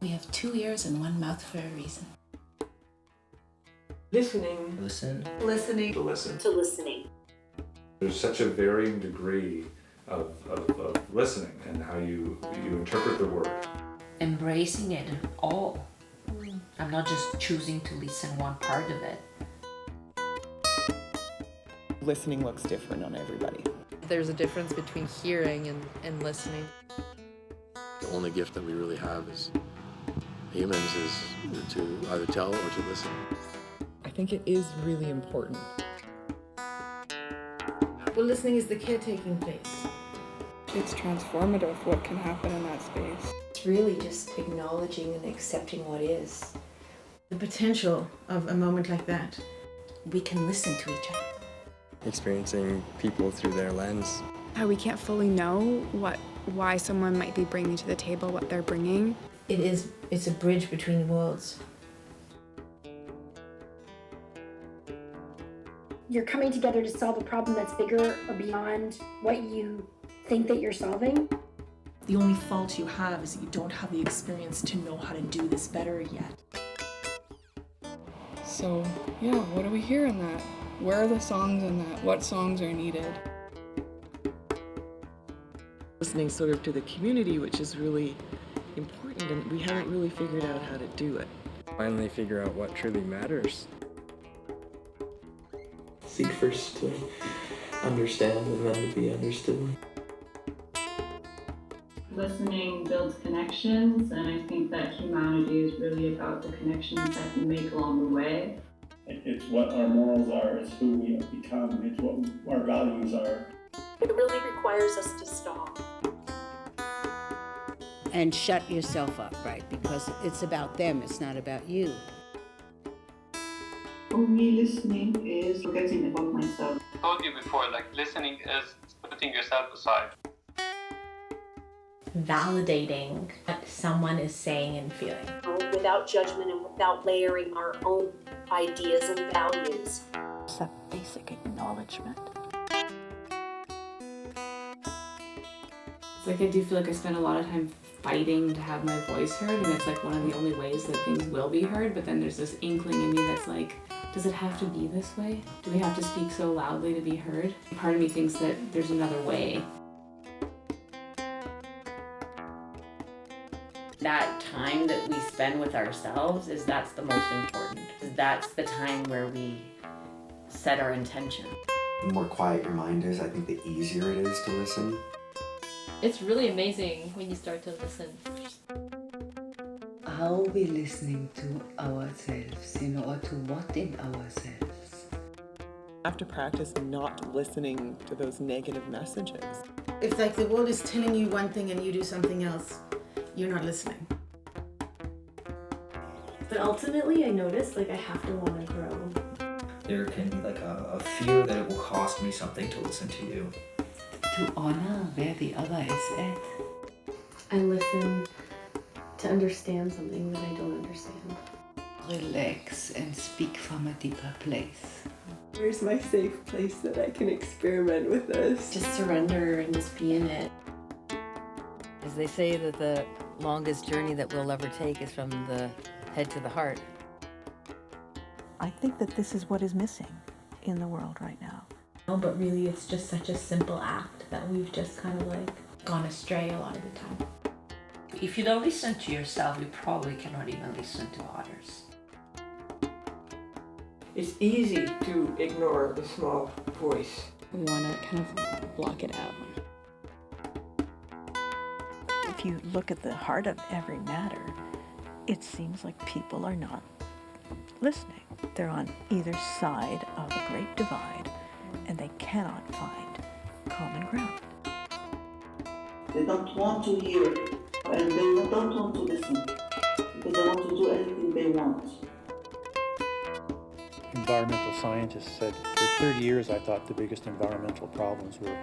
We have 2 ears and 1 mouth for a reason. Listening. Listen. Listening. To listen. To listening. There's such a varying degree of listening and how you interpret the word. Embracing it all. I'm not just choosing to listen one part of it. Listening looks different on everybody. There's a difference between hearing and listening. The only gift that we really have as humans is to either tell or to listen. I think it is really important. Well, listening is the caretaking place. It's transformative what can happen in that space. It's really just acknowledging and accepting what is. The potential of a moment like that. We can listen to each other. Experiencing people through their lens. How we can't fully know why someone might be bringing to the table what they're bringing. It's a bridge between worlds. You're coming together to solve a problem that's bigger or beyond what you think that you're solving. The only fault you have is that you don't have the experience to know how to do this better yet. So, yeah, what do we hear in that? Where are the songs in that? What songs are needed? Listening sort of to the community, which is really important, and we haven't really figured out how to do it. Finally figure out what truly matters. Seek first to understand and then to be understood. Listening builds connections, and I think that humanity is really about the connections that we make along the way. It's what our morals are, it's who we have become, it's what our values are. It really requires us to stop. And shut yourself up, right? Because it's about them, it's not about you. For me, listening is forgetting about myself. I told you before, listening is putting yourself aside. Validating what someone is saying and feeling. Without judgment and without layering our own ideas and values. It's a basic acknowledgement. It's like I do feel like I spend a lot of time fighting to have my voice heard, and it's like one of the only ways that things will be heard, but then there's this inkling in me that's like, does it have to be this way? Do we have to speak so loudly to be heard? Part of me thinks that there's another way. That time that we spend with ourselves that's the most important. That's the time where we set our intention. The more quiet your mind is, I think the easier it is to listen. It's really amazing when you start to listen. How are we listening to ourselves, or to what in ourselves? I have to practice not listening to those negative messages. It's like the world is telling you one thing and you do something else. You're not listening. But ultimately, I noticed I have to want to grow. There can be a fear that it will cost me something to listen to you. To honor where the other is at. I listen to understand something that I don't understand. Relax and speak from a deeper place. Where's my safe place that I can experiment with this? Just surrender and just be in it. As they say that the longest journey that we'll ever take is from the head to the heart. I think that this is what is missing in the world right now. No, but really it's just such a simple act that we've just kind of gone astray a lot of the time. If you don't listen to yourself, you probably cannot even listen to others. It's easy to ignore the small voice. We want to kind of block it out. If you look at the heart of every matter, it seems like people are not listening. They're on either side of a great divide, and they cannot find common ground. They don't want to hear, and they don't want to listen, because they want to do anything they want. Environmental scientists said, for 30 years I thought the biggest environmental problems were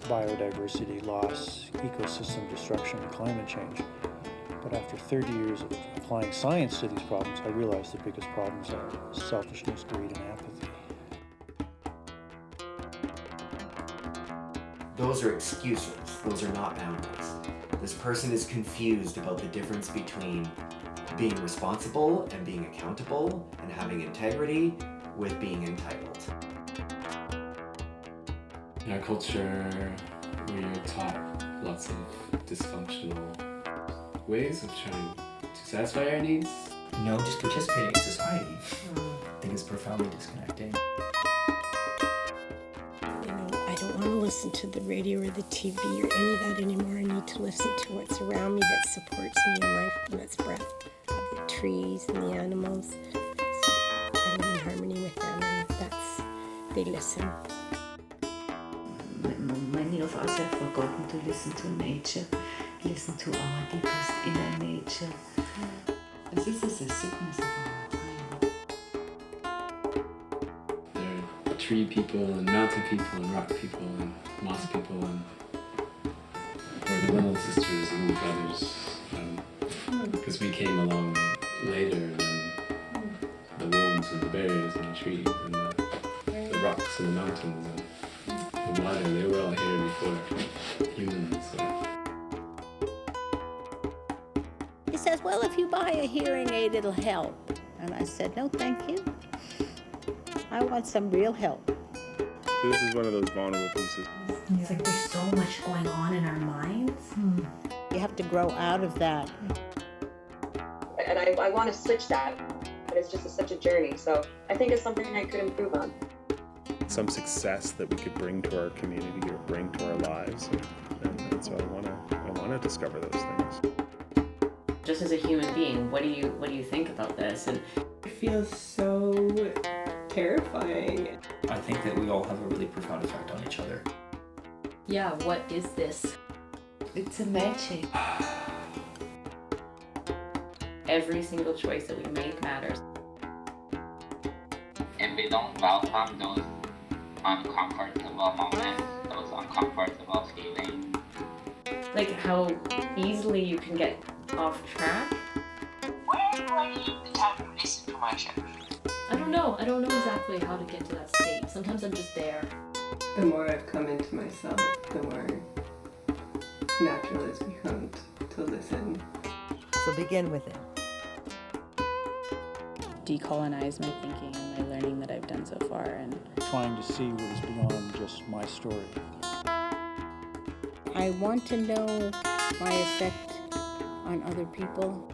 biodiversity loss, ecosystem destruction, and climate change. But after 30 years of applying science to these problems, I realized the biggest problems are selfishness, greed, and apathy. Those are excuses. Those are not boundaries. This person is confused about the difference between being responsible and being accountable and having integrity with being entitled. In our culture, we are taught lots of dysfunctional ways of trying to satisfy our needs. No, just participating in society. I think it's profoundly disconnecting. I don't want to listen to the radio or the TV or any of that anymore. I need to listen to what's around me that supports me in life, and that's breath of the trees and the animals. So I live in harmony with them, and they listen. Many of us have forgotten to listen to nature, listen to our deepest inner nature. And this is a sickness of our time. There are tree people and mountain people and rock people and moss people, and we're the little sisters and little brothers, because we came along later than the wolves and the bears and the trees and the rocks and the mountains and the water. They were all here before humans. So. He says, well, if you buy a hearing aid, it'll help. And I said, no, thank you. I want some real help. So this is one of those vulnerable pieces. It's like there's so much going on in our minds. You have to grow out of that. And I want to switch that, but it's just such a journey. So I think it's something I could improve on. Some success that we could bring to our community or bring to our lives, and so I want to discover those things. Just as a human being, what do you think about this? And it feels so terrifying. I think that we all have a really profound effect on each other. Yeah, what is this? It's a magic. Every single choice that we make matters. If we don't welcome those uncomfortable moments, those uncomfortable feelings. Like how easily you can get off track. Where do I keep the time to listen to myself? I don't know exactly how to get to that state. Sometimes I'm just there. The more I've come into myself, the more natural it's become to listen. So begin with it. Decolonize my thinking and my learning that I've done so far, and trying to see what is beyond just my story. I want to know my effect on other people.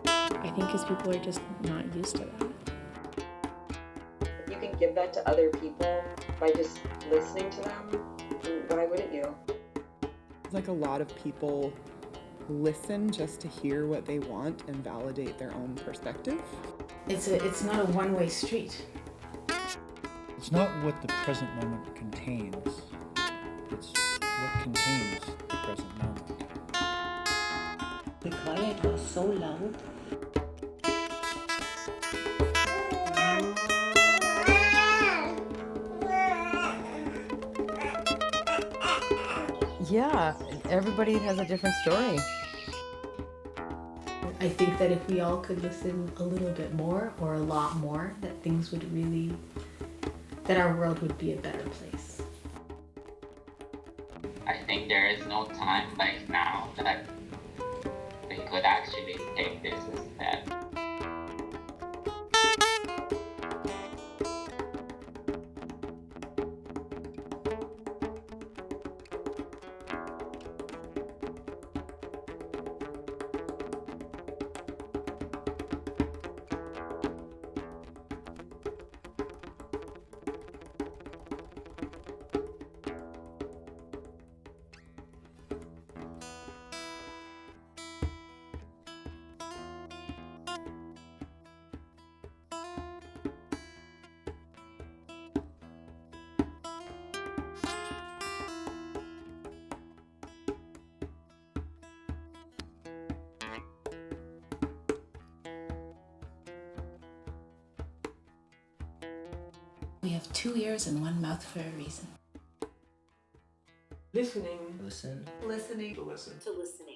I think because people are just not used to that. If you can give that to other people by just listening to them, why wouldn't you? Like a lot of people listen just to hear what they want and validate their own perspective. It's not a one-way street. It's not what the present moment contains. It's what contains the present moment. The quiet was so loud. Yeah, everybody has a different story. I think that if we all could listen a little bit more or a lot more, that our world would be a better place. I think there is no time like now that we could actually take this step. We have 2 ears and 1 mouth for a reason. Listening. Listen. Listening. To listen. To listening.